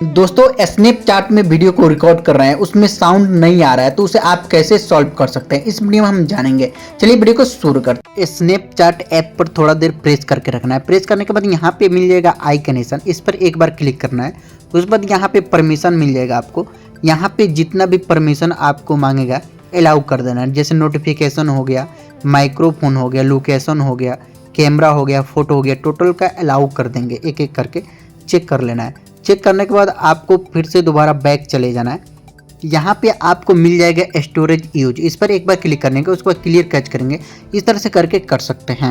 दोस्तों स्नैपचैट में वीडियो को रिकॉर्ड कर रहे हैं, उसमें साउंड नहीं आ रहा है, तो उसे आप कैसे सॉल्व कर सकते हैं इस वीडियो में हम जानेंगे। चलिए वीडियो को शुरू करते हैं। स्नैपचैट ऐप पर थोड़ा देर प्रेस करके रखना है। प्रेस करने के बाद यहाँ पे मिल जाएगा आई का निशान, इस पर एक बार क्लिक करना है। उसके बाद यहाँ पे परमिशन मिल जाएगा आपको। यहाँ पे जितना भी परमिशन आपको मांगेगा अलाउ कर देना है। जैसे नोटिफिकेशन हो गया, माइक्रोफोन हो गया, लोकेशन हो गया, कैमरा हो गया, फोटो हो गया, टोटल का अलाउ कर देंगे। एक एक करके चेक कर लेना है। चेक करने के बाद आपको फिर से दोबारा बैक चले जाना है। यहाँ पे आपको मिल जाएगा स्टोरेज यूज, इस पर एक बार क्लिक करने के उसके बाद क्लियर कैच करेंगे। इस तरह से करके कर सकते हैं।